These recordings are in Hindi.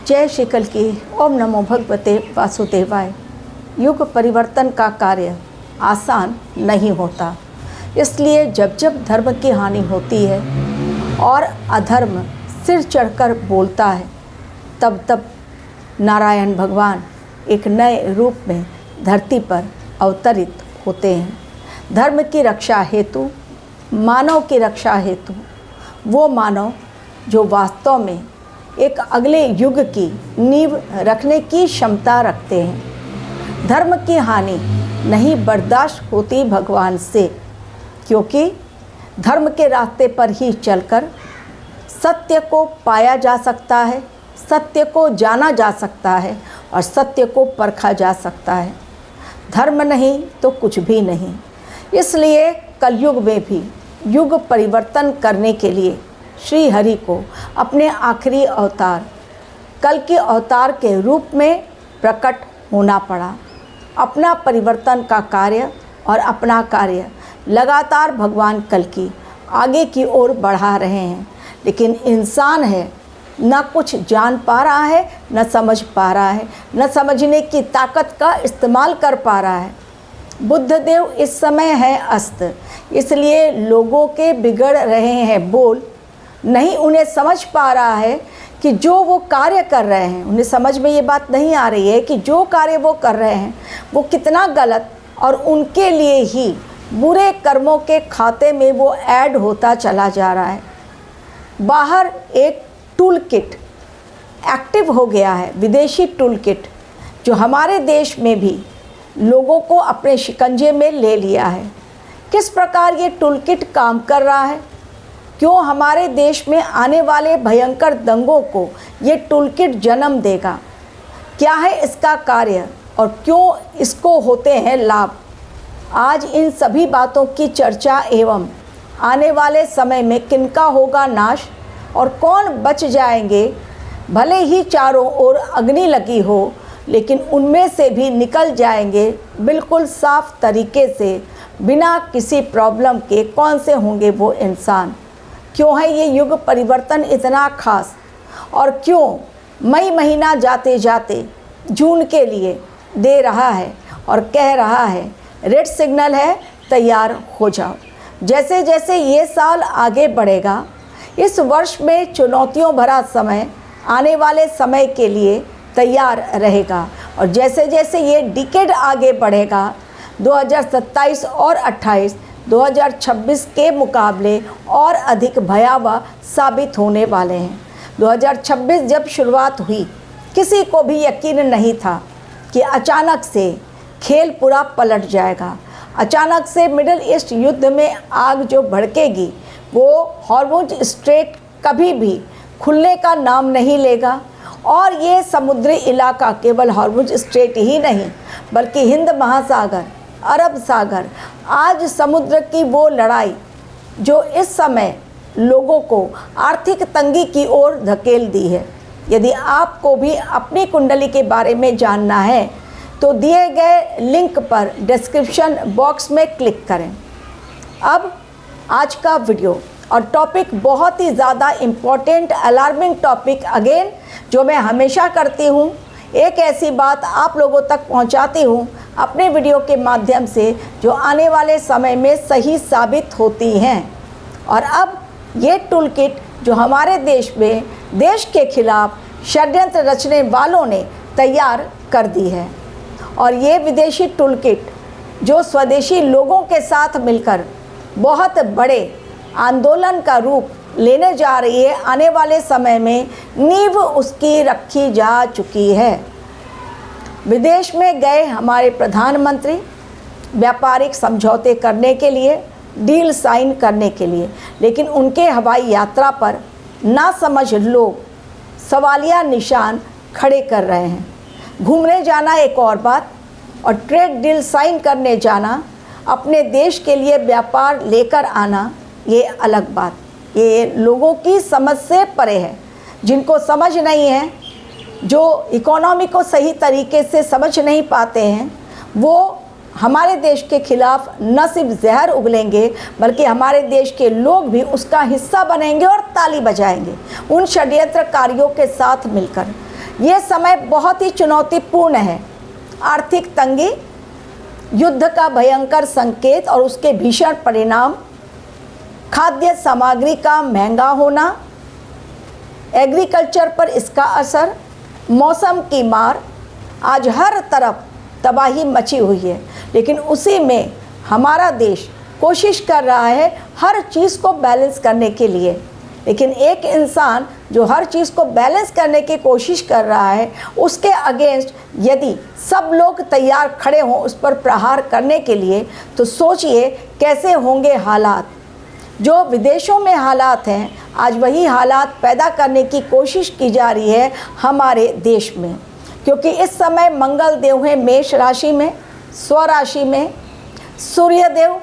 जय श्री कल्कि। ओम नमो भगवते वासुदेवाय। युग परिवर्तन का कार्य आसान नहीं होता, इसलिए जब जब धर्म की हानि होती है और अधर्म सिर चढ़कर बोलता है, तब तब नारायण भगवान एक नए रूप में धरती पर अवतरित होते हैं। धर्म की रक्षा हेतु, मानव की रक्षा हेतु, वो मानव जो वास्तव में एक अगले युग की नींव रखने की क्षमता रखते हैं। धर्म की हानि नहीं बर्दाश्त होती भगवान से, क्योंकि धर्म के रास्ते पर ही चलकर सत्य को पाया जा सकता है, सत्य को जाना जा सकता है और सत्य को परखा जा सकता है। धर्म नहीं तो कुछ भी नहीं। इसलिए कलयुग में भी युग परिवर्तन करने के लिए श्री हरि को अपने आखिरी अवतार कल के अवतार के रूप में प्रकट होना पड़ा। अपना परिवर्तन का कार्य और अपना कार्य लगातार भगवान कल की आगे की ओर बढ़ा रहे हैं, लेकिन इंसान है न कुछ जान पा रहा है, न समझ पा रहा है, न समझने की ताकत का इस्तेमाल कर पा रहा है। बुद्ध देव इस समय है अस्त, इसलिए लोगों के बिगड़ रहे हैं बोल। नहीं उन्हें समझ पा रहा है कि जो वो कार्य कर रहे हैं, उन्हें समझ में ये बात नहीं आ रही है कि जो कार्य वो कर रहे हैं वो कितना गलत और उनके लिए ही बुरे कर्मों के खाते में वो ऐड होता चला जा रहा है। बाहर एक टूल किट एक्टिव हो गया है, विदेशी टूल किट, जो हमारे देश में भी लोगों को अपने शिकंजे में ले लिया है। किस प्रकार ये टूल किट काम कर रहा है, क्यों हमारे देश में आने वाले भयंकर दंगों को ये टूल किट जन्म देगा, क्या है इसका कार्य और क्यों इसको होते हैं लाभ। आज इन सभी बातों की चर्चा एवं आने वाले समय में किनका होगा नाश और कौन बच जाएंगे। भले ही चारों ओर अग्नि लगी हो, लेकिन उनमें से भी निकल जाएंगे बिल्कुल साफ तरीके से, बिना किसी प्रॉब्लम के। कौन से होंगे वो इंसान। क्यों है ये युग परिवर्तन इतना खास, और क्यों मई महीना जाते जाते जून के लिए दे रहा है और कह रहा है रेड सिग्नल है, तैयार हो जाओ। जैसे जैसे ये साल आगे बढ़ेगा, इस वर्ष में चुनौतियों भरा समय आने वाले समय के लिए तैयार रहेगा, और जैसे जैसे ये डिकेड आगे बढ़ेगा, 2027 और 28 2026 के मुकाबले और अधिक भयावह साबित होने वाले हैं। 2026 जब शुरुआत हुई, किसी को भी यकीन नहीं था कि अचानक से खेल पूरा पलट जाएगा। अचानक से मिडिल ईस्ट युद्ध में आग जो भड़केगी, वो हॉर्मुज स्ट्रेट कभी भी खुलने का नाम नहीं लेगा। और ये समुद्री इलाका केवल हॉर्मुज स्ट्रेट ही नहीं, बल्कि हिंद महासागर, अरब सागर, आज समुद्र की वो लड़ाई जो इस समय लोगों को आर्थिक तंगी की ओर धकेल दी है। यदि आपको भी अपनी कुंडली के बारे में जानना है तो दिए गए लिंक पर डिस्क्रिप्शन बॉक्स में क्लिक करें। अब आज का वीडियो और टॉपिक बहुत ही ज़्यादा इम्पोर्टेंट, अलार्मिंग टॉपिक अगेन, जो मैं हमेशा करती हूँ। एक ऐसी बात आप लोगों तक पहुँचाती हूँ अपने वीडियो के माध्यम से जो आने वाले समय में सही साबित होती हैं। और अब ये टूल किट जो हमारे देश में देश के खिलाफ षड्यंत्र रचने वालों ने तैयार कर दी है, और ये विदेशी टूल किट जो स्वदेशी लोगों के साथ मिलकर बहुत बड़े आंदोलन का रूप लेने जा रही है, आने वाले समय में नींव उसकी रखी जा चुकी है। विदेश में गए हमारे प्रधानमंत्री व्यापारिक समझौते करने के लिए, डील साइन करने के लिए, लेकिन उनके हवाई यात्रा पर नासमझ लोग सवालिया निशान खड़े कर रहे हैं। घूमने जाना एक और बात, और ट्रेड डील साइन करने जाना, अपने देश के लिए व्यापार लेकर आना, ये अलग बात। ये लोगों की समझ से परे है। जिनको समझ नहीं है, जो इकोनॉमी को सही तरीके से समझ नहीं पाते हैं, वो हमारे देश के खिलाफ न सिर्फ जहर उगलेंगे बल्कि हमारे देश के लोग भी उसका हिस्सा बनेंगे और ताली बजाएंगे उन षड्यंत्रकारियों के साथ मिलकर। ये समय बहुत ही चुनौतीपूर्ण है। आर्थिक तंगी, युद्ध का भयंकर संकेत और उसके भीषण परिणाम, खाद्य सामग्री का महंगा होना, एग्रीकल्चर पर इसका असर, मौसम की मार, आज हर तरफ तबाही मची हुई है। लेकिन उसी में हमारा देश कोशिश कर रहा है हर चीज़ को बैलेंस करने के लिए। लेकिन एक इंसान जो हर चीज़ को बैलेंस करने की कोशिश कर रहा है, उसके अगेंस्ट यदि सब लोग तैयार खड़े हों उस पर प्रहार करने के लिए, तो सोचिए कैसे होंगे हालात। जो विदेशों में हालात हैं, आज वही हालात पैदा करने की कोशिश की जा रही है हमारे देश में। क्योंकि इस समय मंगल देव हैं मेष राशि में, स्वराशि में, सूर्य देव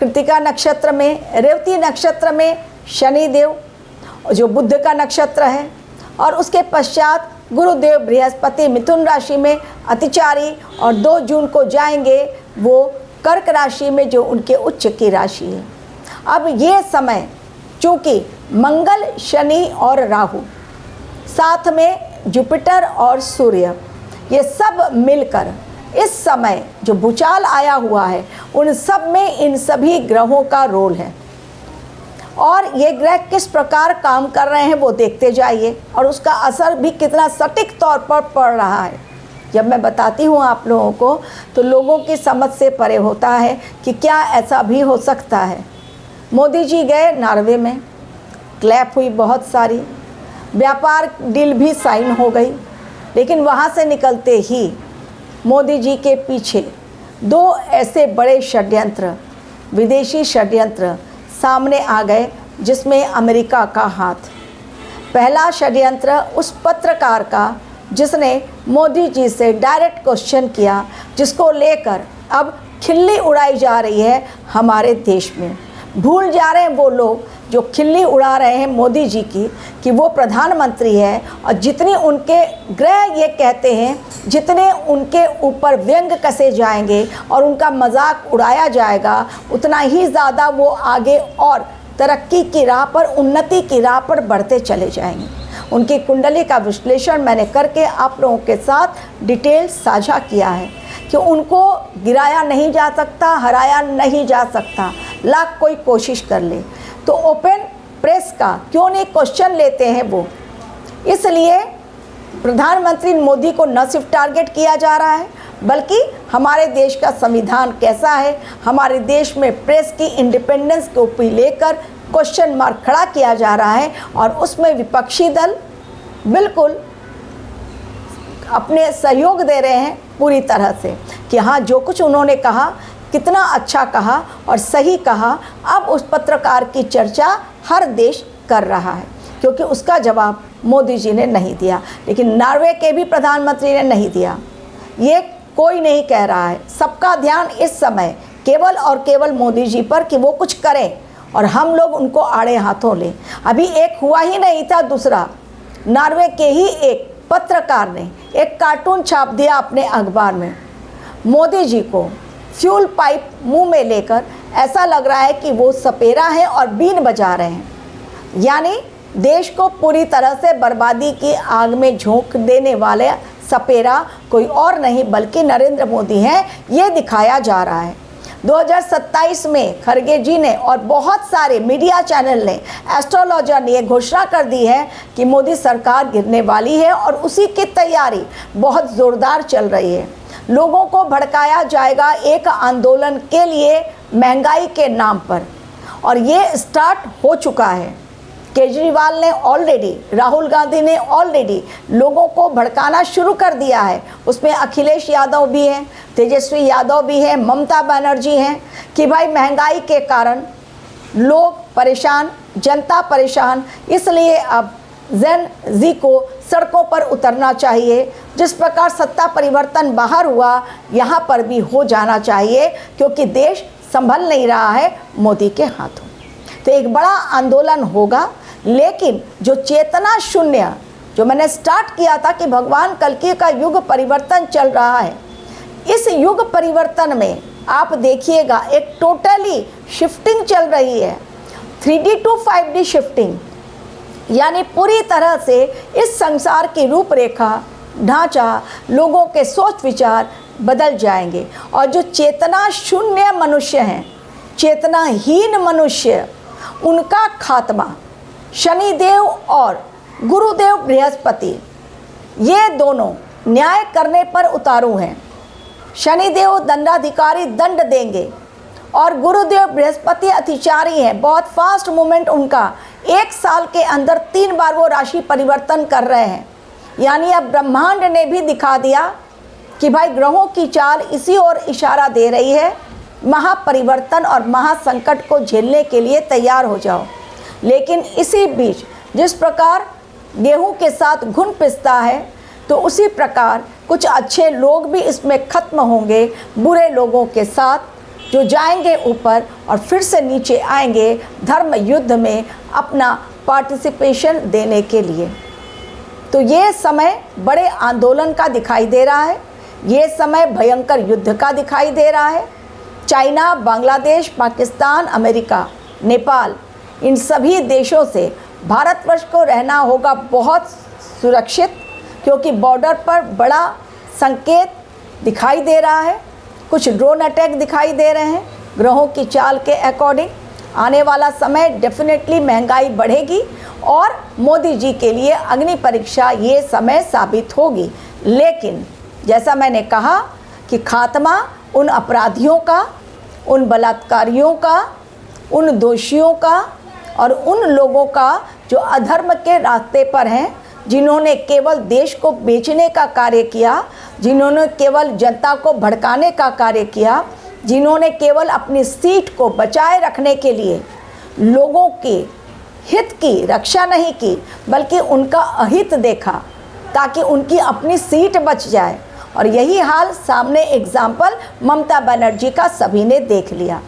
कृतिका नक्षत्र में, रेवती नक्षत्र में शनि देव जो बुध का नक्षत्र है, और उसके पश्चात गुरुदेव बृहस्पति मिथुन राशि में अतिचारी, और 2 जून को जाएंगे वो कर्क राशि में जो उनके उच्च की राशि है। अब ये समय चूँकि मंगल, शनि और राहु, साथ में जुपिटर और सूर्य, ये सब मिलकर इस समय जो भूचाल आया हुआ है उन सब में इन सभी ग्रहों का रोल है। और ये ग्रह किस प्रकार काम कर रहे हैं वो देखते जाइए, और उसका असर भी कितना सटीक तौर पर पड़ रहा है। जब मैं बताती हूँ आप लोगों को तो लोगों की समझ से परे होता है कि क्या ऐसा भी हो सकता है। मोदी जी गए नॉर्वे में, क्लैप हुई बहुत सारी, व्यापार डील भी साइन हो गई, लेकिन वहाँ से निकलते ही मोदी जी के पीछे 2 ऐसे बड़े षड्यंत्र, विदेशी षड्यंत्र सामने आ गए जिसमें अमेरिका का हाथ। पहला षड्यंत्र उस पत्रकार का जिसने मोदी जी से डायरेक्ट क्वेश्चन किया, जिसको लेकर अब खिल्ली उड़ाई जा रही है हमारे देश में। भूल जा रहे हैं वो लोग जो खिल्ली उड़ा रहे हैं मोदी जी की कि वो प्रधानमंत्री है, और जितनी उनके ग्रह ये कहते हैं, जितने उनके ऊपर व्यंग कसे जाएंगे और उनका मजाक उड़ाया जाएगा, उतना ही ज़्यादा वो आगे और तरक्की की राह पर, उन्नति की राह पर बढ़ते चले जाएंगे। उनकी कुंडली का विश्लेषण मैंने करके आप लोगों के साथ डिटेल साझा किया है कि उनको गिराया नहीं जा सकता, हराया नहीं जा सकता, लाख कोई कोशिश कर ले। तो ओपन प्रेस का क्यों नहीं क्वेश्चन लेते हैं वो, इसलिए प्रधानमंत्री मोदी को न सिर्फ टारगेट किया जा रहा है बल्कि हमारे देश का संविधान कैसा है, हमारे देश में प्रेस की इंडिपेंडेंस को भी लेकर क्वेश्चन मार्क खड़ा किया जा रहा है। और उसमें विपक्षी दल बिल्कुल अपने सहयोग दे रहे हैं पूरी तरह से कि हाँ, जो कुछ उन्होंने कहा कितना अच्छा कहा और सही कहा। अब उस पत्रकार की चर्चा हर देश कर रहा है क्योंकि उसका जवाब मोदी जी ने नहीं दिया, लेकिन नॉर्वे के भी प्रधानमंत्री ने नहीं दिया। ये कोई नहीं कह रहा है, सबका ध्यान इस समय केवल और केवल मोदी जी पर कि वो कुछ करें और हम लोग उनको आड़े हाथों लें। अभी एक हुआ ही नहीं था, दूसरा नॉर्वे के ही एक पत्रकार ने एक कार्टून छाप दिया अपने अखबार में, मोदी जी को फ्यूल पाइप मुंह में लेकर ऐसा लग रहा है कि वो सपेरा है और बीन बजा रहे हैं। यानी देश को पूरी तरह से बर्बादी की आग में झोंक देने वाले सपेरा कोई और नहीं बल्कि नरेंद्र मोदी हैं, ये दिखाया जा रहा है। 2027 में खड़गे जी ने और बहुत सारे मीडिया चैनल ने, एस्ट्रोलॉजर ने ये घोषणा कर दी है कि मोदी सरकार गिरने वाली है और उसी की तैयारी बहुत ज़ोरदार चल रही है। लोगों को भड़काया जाएगा एक आंदोलन के लिए महंगाई के नाम पर, और ये स्टार्ट हो चुका है। केजरीवाल ने ऑलरेडी, राहुल गांधी ने ऑलरेडी लोगों को भड़काना शुरू कर दिया है। उसमें अखिलेश यादव भी हैं, तेजस्वी यादव भी हैं, ममता बनर्जी हैं कि भाई महंगाई के कारण लोग परेशान, जनता परेशान, इसलिए अब जेन जी को सड़कों पर उतरना चाहिए। जिस प्रकार सत्ता परिवर्तन बाहर हुआ, यहाँ पर भी हो जाना चाहिए क्योंकि देश संभल नहीं रहा है मोदी के हाथों। तो एक बड़ा आंदोलन होगा, लेकिन जो चेतना शून्य, जो मैंने स्टार्ट किया था कि भगवान कल्कि का युग परिवर्तन चल रहा है, इस युग परिवर्तन में आप देखिएगा एक टोटली शिफ्टिंग चल रही है, 3D to 5D शिफ्टिंग, यानी पूरी तरह से इस संसार की रूपरेखा, ढांचा, लोगों के सोच विचार बदल जाएंगे। और जो चेतना शून्य मनुष्य हैं, चेतनाहीन मनुष्य, उनका खात्मा शनिदेव और गुरुदेव बृहस्पति, ये दोनों न्याय करने पर उतारू हैं। शनिदेव दंडाधिकारी दंड देंगे और गुरुदेव बृहस्पति अतिचारी हैं, बहुत फास्ट मूवमेंट उनका, 1 साल के अंदर 3 बार वो राशि परिवर्तन कर रहे हैं। यानी अब ब्रह्मांड ने भी दिखा दिया कि भाई ग्रहों की चाल इसी ओर इशारा दे रही है, महापरिवर्तन और महासंकट को झेलने के लिए तैयार हो जाओ। लेकिन इसी बीच जिस प्रकार गेहूं के साथ घुन पिसता है, तो उसी प्रकार कुछ अच्छे लोग भी इसमें खत्म होंगे, बुरे लोगों के साथ जो जाएंगे ऊपर और फिर से नीचे आएंगे धर्म युद्ध में अपना पार्टिसिपेशन देने के लिए। तो ये समय बड़े आंदोलन का दिखाई दे रहा है, ये समय भयंकर युद्ध का दिखाई दे रहा है। चाइना, बांग्लादेश, पाकिस्तान, अमेरिका, नेपाल, इन सभी देशों से भारतवर्ष को रहना होगा बहुत सुरक्षित, क्योंकि बॉर्डर पर बड़ा संकेत दिखाई दे रहा है। कुछ ड्रोन अटैक दिखाई दे रहे हैं। ग्रहों की चाल के अकॉर्डिंग आने वाला समय डेफिनेटली महंगाई बढ़ेगी और मोदी जी के लिए अग्नि परीक्षा ये समय साबित होगी। लेकिन जैसा मैंने कहा कि खात्मा उन अपराधियों का, उन बलात्कारियों का, उन दोषियों का और उन लोगों का जो अधर्म के रास्ते पर हैं, जिन्होंने केवल देश को बेचने का कार्य किया, जिन्होंने केवल जनता को भड़काने का कार्य किया, जिन्होंने केवल अपनी सीट को बचाए रखने के लिए लोगों के हित की रक्षा नहीं की, बल्कि उनका अहित देखा ताकि उनकी अपनी सीट बच जाए। और यही हाल सामने एग्जाम्पल ममता बनर्जी का सभी ने देख लिया।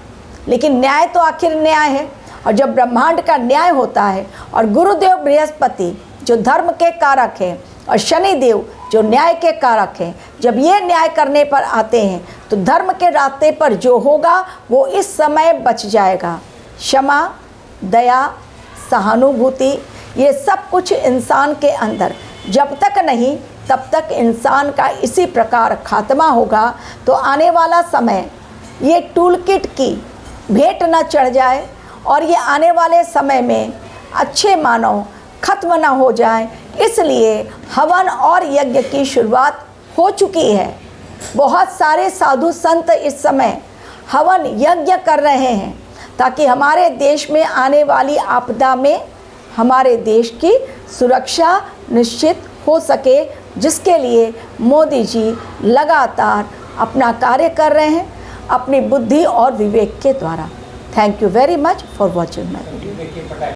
लेकिन न्याय तो आखिर न्याय है, और जब ब्रह्मांड का न्याय होता है और गुरुदेव बृहस्पति जो धर्म के कारक हैं और शनिदेव जो न्याय के कारक हैं, जब ये न्याय करने पर आते हैं तो धर्म के रास्ते पर जो होगा वो इस समय बच जाएगा। क्षमा, दया, सहानुभूति, ये सब कुछ इंसान के अंदर जब तक नहीं तब तक इंसान का इसी प्रकार खात्मा होगा। तो आने वाला समय ये टूल किट की भेंट न चढ़ जाए और ये आने वाले समय में अच्छे मानव खत्म ना हो जाए, इसलिए हवन और यज्ञ की शुरुआत हो चुकी है। बहुत सारे साधु संत इस समय हवन यज्ञ कर रहे हैं ताकि हमारे देश में आने वाली आपदा में हमारे देश की सुरक्षा निश्चित हो सके, जिसके लिए मोदी जी लगातार अपना कार्य कर रहे हैं अपनी बुद्धि और विवेक के द्वारा। Thank you very much for watching my video.